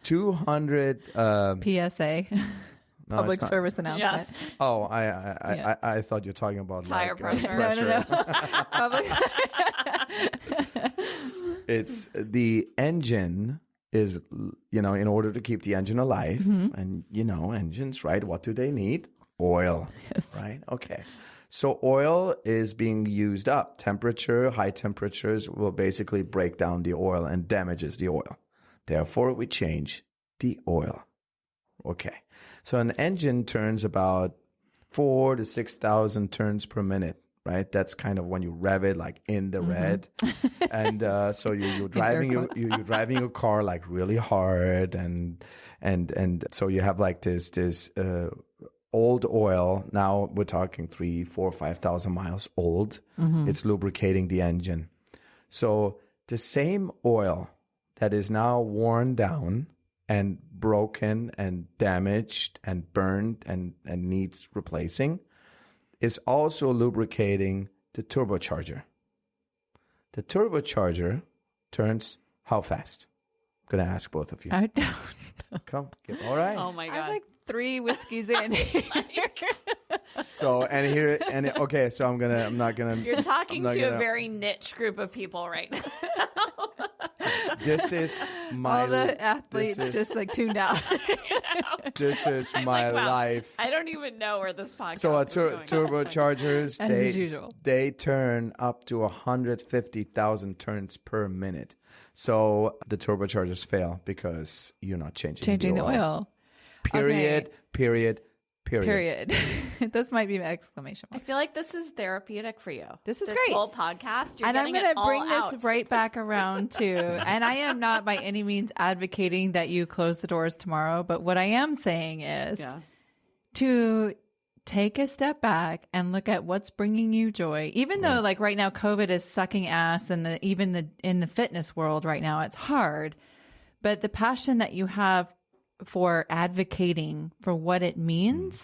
200 PSA. no, Public it's not. service announcement. Yes. Oh, I thought you were talking about Tire pressure. No. Public. It's the engine is, in order to keep the engine alive, and engines, right? What do they need? Oil, right? Okay. So oil is being used up. High temperatures will basically break down the oil and damages the oil. Therefore, we change the oil. Okay. So an engine turns about 4,000 to 6,000 turns per minute, right? That's kind of when you rev it like in the red. And so you're driving you're driving your car like really hard, and so you have like this old oil. Now we're talking 3,000, 4,000, 5,000 miles old. It's lubricating the engine. So the same oil that is now worn down and broken and damaged and burned and needs replacing is also lubricating the turbocharger. The turbocharger turns how fast? I'm going to ask both of you. I don't know. Come. All right. Oh my God. I'm like 3 whiskeys in. So, okay, so I'm not going to. You're talking to a very niche group of people right now. This is my. All the athletes just like tuned out. This is I'm my like, wow, life. I don't even know where this podcast So is going. turbochargers, As usual. they turn up to 150,000 turns per minute. So the turbochargers fail because you're not changing the oil. Period. Okay. Period. Those might be exclamation I marks. feel like this is therapeutic for you. This is this great. whole podcast. You're And I'm going to bring out. this right back around to, and I am not by any means advocating that you close the doors tomorrow, but what I am saying is to take a step back and look at what's bringing you joy. Even though like right now COVID is sucking ass, and in the fitness world right now it's hard, but the passion that you have for advocating for what it means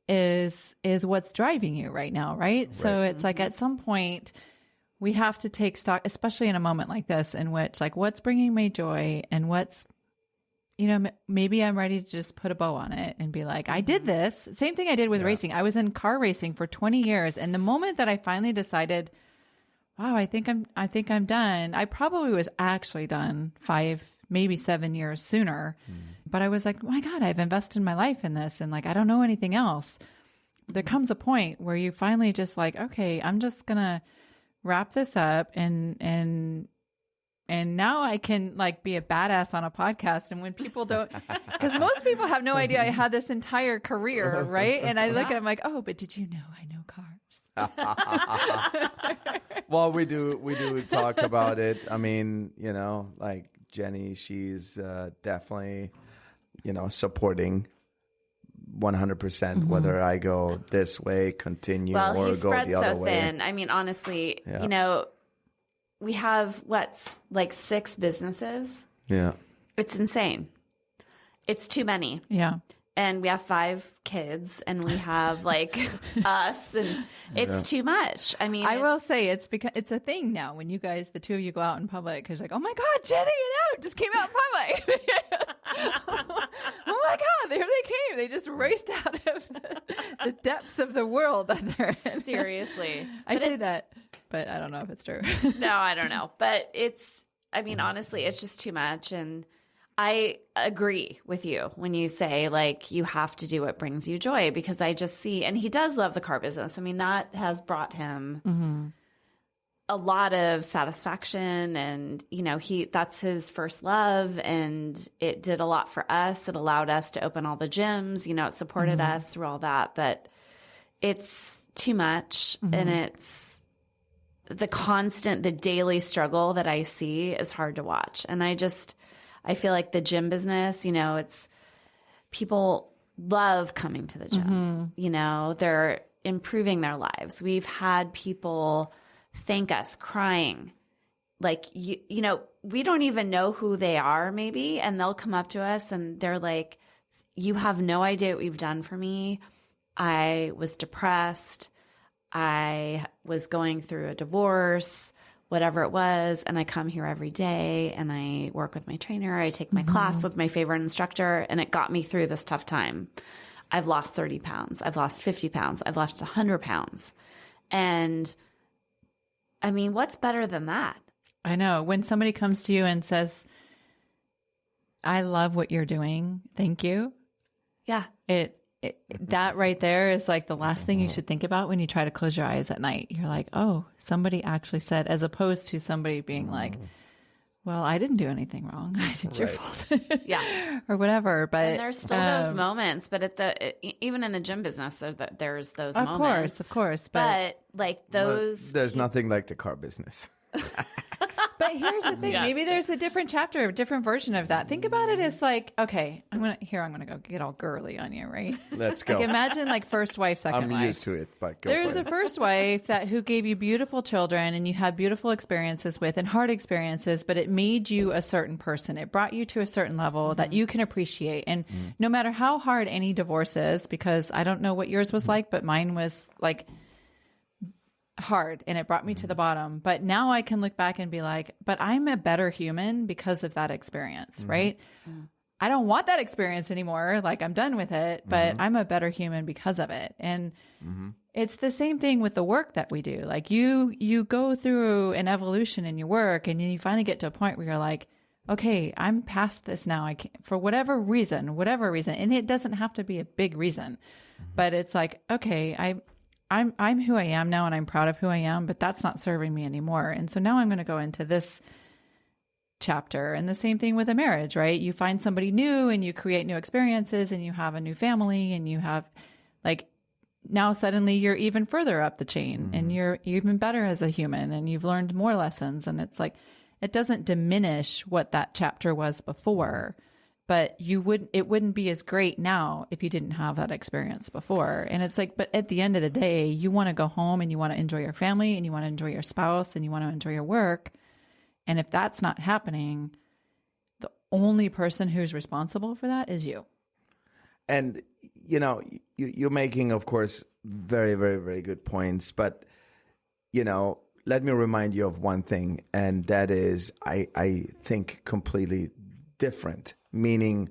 is what's driving you right now, right? So it's like at some point we have to take stock, especially in a moment like this, in which like what's bringing me joy and what's, maybe I'm ready to just put a bow on it and be like, I did this. Same thing I did with racing. I was in car racing for 20 years. And the moment that I finally decided, wow, I think I'm done. I probably was actually done 5, maybe 7 years sooner. But I was like, oh my God, I've invested my life in this. And like, I don't know anything else. There comes a point where you finally just like, okay, I'm just going to wrap this up and now I can like be a badass on a podcast. And when people don't, because most people have no idea I had this entire career, right? And I look at it, I'm like, oh, but did you know I know cars? Well, we do talk about it. I mean, like Jenny, she's definitely, supporting 100% whether I go this way, continue, or go the other way. Thin. I mean, honestly, we have like 6 businesses. Yeah. It's insane. It's too many. Yeah. And we have 5 kids, and we have like us, and it's too much. I mean, I will say it's because it's a thing now when you guys, the two of you go out in public, because like, oh my God, Jenny and Adam just came out in public. Oh my God, there they came. They just raced out of the depths of the world that they're in. Seriously. I say that, but I don't know if it's true. No, I don't know. But honestly, it's just too much. And I agree with you when you say like you have to do what brings you joy, because I just see, and he does love the car business. I mean, that has brought him a lot of satisfaction, and that's his first love, and it did a lot for us. It allowed us to open all the gyms, it supported us through all that, but it's too much, and it's the daily struggle that I see is hard to watch. And I feel like the gym business, it's people love coming to the gym. They're improving their lives. We've had people thank us crying. Like, we don't even know who they are maybe. And they'll come up to us and they're like, you have no idea what you've done for me. I was depressed. I was going through a divorce. whatever it was. And I come here every day and I work with my trainer. I take my class with my favorite instructor, and it got me through this tough time. I've lost 30 pounds. I've lost 50 pounds. I've lost 100 pounds. And I mean, what's better than that? I know. When somebody comes to you and says, I love what you're doing, thank you. Yeah. That right there is like the last thing you should think about when you try to close your eyes at night. You're like, oh, somebody actually said, as opposed to somebody being like, well, I didn't do anything wrong. It's your fault. Yeah. Or whatever. But and there's still those moments, but even in the gym business, there's those moments. Of course. But like those. There's nothing like the car business. But here's the thing. Maybe there's a different chapter, a different version of that. Think about it as like, okay, I'm going to go get all girly on you, right? Let's go. Like imagine like first wife, second wife. I'm used to it, but go There's for a it. first wife who gave you beautiful children and you had beautiful experiences with and hard experiences, but it made you a certain person. It brought you to a certain level that you can appreciate. And no matter how hard any divorce is, because I don't know what yours was like, but mine was like hard and it brought me to the bottom. But now I can look back and be like, but I'm a better human because of that experience, right? I don't want that experience anymore. Like I'm done with it, but I'm a better human because of it. And it's the same thing with the work that we do. Like you go through an evolution in your work and you finally get to a point where you're like, okay, I'm past this now. I can't, for whatever reason, and it doesn't have to be a big reason, but it's like, okay, I'm who I am now and I'm proud of who I am, but that's not serving me anymore. And so now I'm going to go into this chapter. And the same thing with a marriage, right? You find somebody new and you create new experiences and you have a new family and you have like, now suddenly you're even further up the chain and you're even better as a human and you've learned more lessons. And it's like, it doesn't diminish what that chapter was before, but it wouldn't be as great now if you didn't have that experience before. And it's like, but at the end of the day, you want to go home and you want to enjoy your family and you want to enjoy your spouse and you want to enjoy your work. And if that's not happening, the only person who's responsible for that is you. And, you're making, of course, very, very, very good points. But, let me remind you of one thing, and that is I think completely different. Meaning,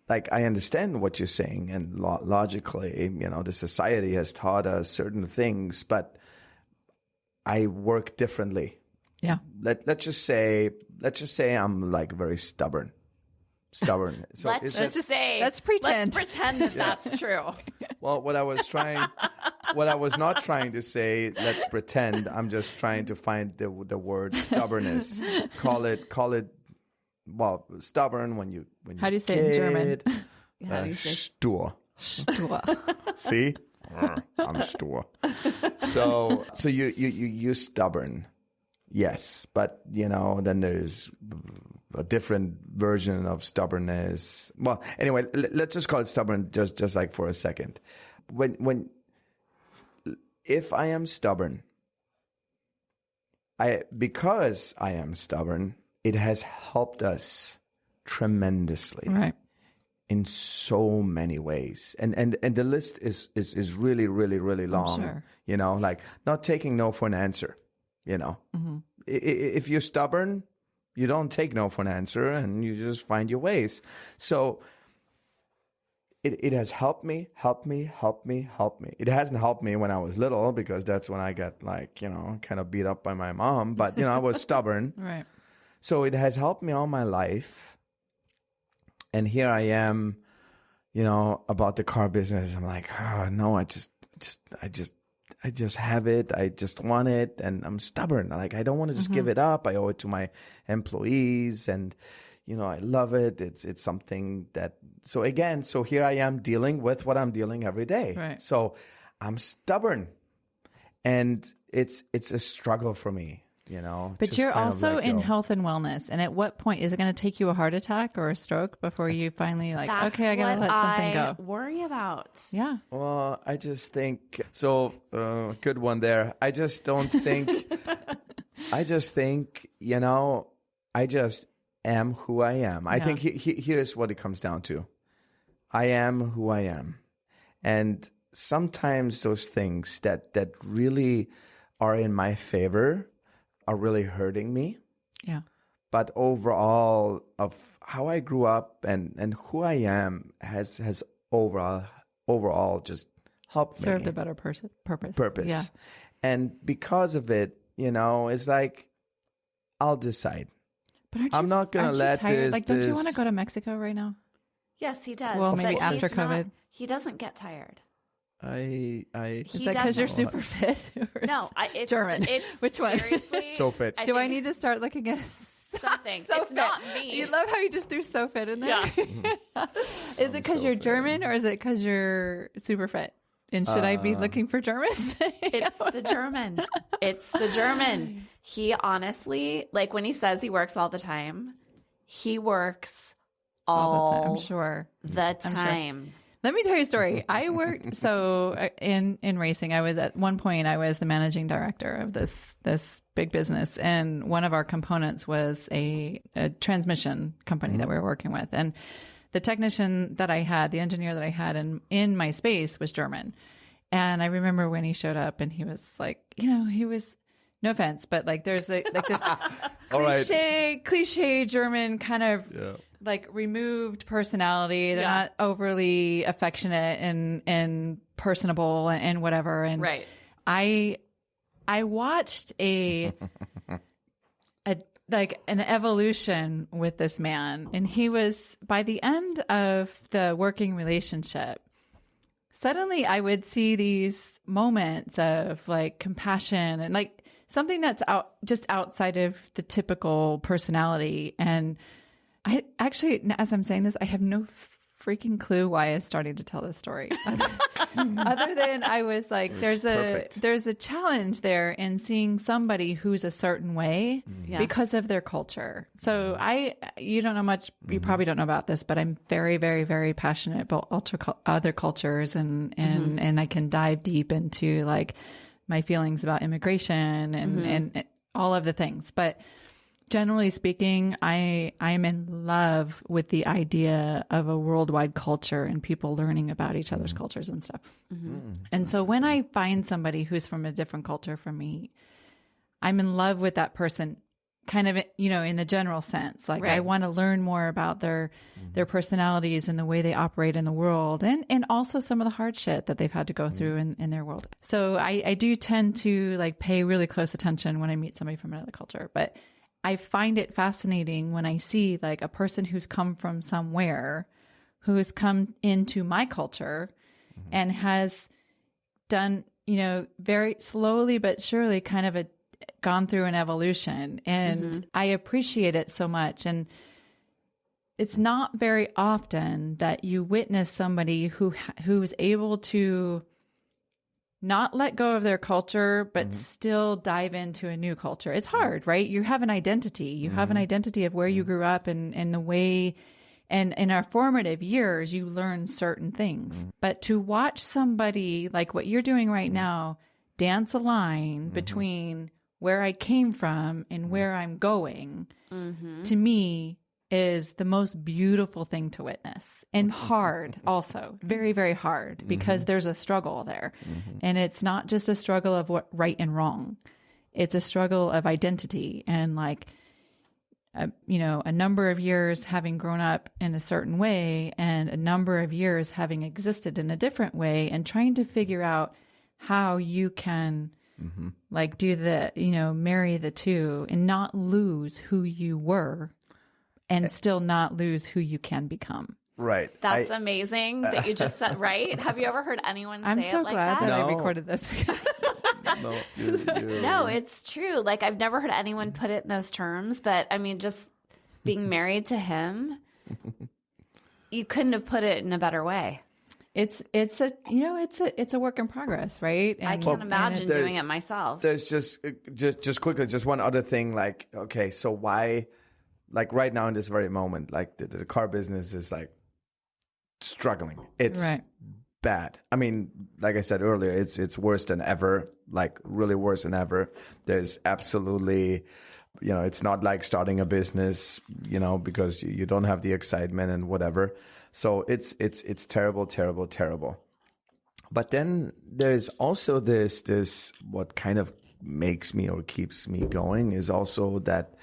like, I understand what you're saying, and logically, the society has taught us certain things, but I work differently. Yeah. Let's just say I'm like very stubborn. So let's pretend that that's true. Well, what I was not trying to say, let's pretend. I'm just trying to find the word stubbornness. Call it. Well, stubborn when you How do you say it in German? How do you say stur. Stur. See? I'm stur. So you're stubborn. Yes, but then there's a different version of stubbornness. Well, anyway, let's just call it stubborn just like for a second. If I am stubborn, because I am stubborn, it has helped us tremendously. Right. In so many ways. And the list is really, really, really long. Sure. Like not taking no for an answer, If you're stubborn, you don't take no for an answer and you just find your ways. So it has helped me. It hasn't helped me when I was little because that's when I got kind of beat up by my mom, but I was stubborn. Right. So it has helped me all my life. And here I am, about the car business. I'm like, oh no, I just have it. I just want it. And I'm stubborn. Like, I don't want to just give it up. I owe it to my employees and, I love it. It's something that, so here I am dealing with what I'm dealing every day. Right. So I'm stubborn and it's a struggle for me. But you're also in health and wellness. And at what point is it going to take you a heart attack or a stroke before you finally okay, I got to let something go? Worry about. Yeah. Well, I just think good one there. I just don't think, I just am who I am. I think here's what it comes down to. I am who I am. And sometimes those things that really are in my favor are really hurting me. Yeah. But overall, of how I grew up and who I am has overall just helped me. Served a better purpose. Yeah. And because of it, it's like, I'll decide. But I'm not going to let tired? this... Don't you want to go to Mexico right now? Yes, he does. Well, maybe after COVID. He doesn't get tired. Is that because you're super fit? No, it's German. Which one? So fit. Do I need to start looking at something? So it's fit. not me. You love how you just threw so fit in there. Yeah. Is it because you're German or is it because you're super fit? And should I be looking for Germans? It's the German. It's the German. He honestly, like when he says he works all the time, he works all the time. I'm sure. The time. Sure. Let me tell you a story. I worked in racing. At one point I was the managing director of this big business, and one of our components was a transmission company that we were working with, and the technician that I had, the engineer that I had in my space was German. And I remember when he showed up and he was like, he was, no offense, but like there's this cliche German kind of like removed personality. They're not overly affectionate and personable and whatever. And I watched an evolution with this man. And he was, by the end of the working relationship, suddenly I would see these moments of like compassion and like something that's just outside of the typical personality. And I actually, as I'm saying this, I have no freaking clue why I started to tell this story. Other than I was like, there's a challenge there in seeing somebody who's a certain way because of their culture. So you don't know much, you probably don't know about this, but I'm very, very, very passionate about other cultures and I can dive deep into like my feelings about immigration and all of the things. But generally speaking, I'm in love with the idea of a worldwide culture and people learning about each other's cultures and stuff. And so when I find somebody who's from a different culture from me, I'm in love with that person kind of, in the general sense. Like I want to learn more about their personalities and the way they operate in the world and also some of the hard shit that they've had to go through in their world. So I do tend to like pay really close attention when I meet somebody from another culture. But I find it fascinating when I see like a person who's come from somewhere, who has come into my culture and has done, very slowly but surely kind of gone through an evolution. And I appreciate it so much. And it's not very often that you witness somebody who's able to not let go of their culture, but still dive into a new culture. It's hard, right? You have an identity. You have an identity of where you grew up and the way, and in our formative years, you learn certain things. But to watch somebody like what you're doing right now, dance a line between where I came from and where I'm going, to me, is the most beautiful thing to witness, and hard also, very, very hard, because there's a struggle there. And it's not just a struggle of what right and wrong. It's a struggle of identity and like, a number of years having grown up in a certain way and a number of years having existed in a different way and trying to figure out how you can like do the, marry the two and not lose who you were and still not lose who you can become. Right. That's amazing that you just said, right? Have you ever heard anyone say it like that? I'm so glad that I recorded this. No, it's true. Like I've never heard anyone put it in those terms, but I mean, just being married to him, you couldn't have put it in a better way. It's a work in progress, right? And I can't imagine doing it myself. There's just quickly, just one other thing. Like, okay, so why, like right now in this very moment, like the car business is like struggling. It's bad. I mean, like I said earlier, it's worse than ever, like really worse than ever. There's absolutely, it's not like starting a business, because you don't have the excitement and whatever. So it's terrible, terrible, terrible. But then there's also this what kind of makes me or keeps me going is also that,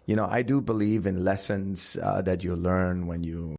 I do believe in lessons that you learn when you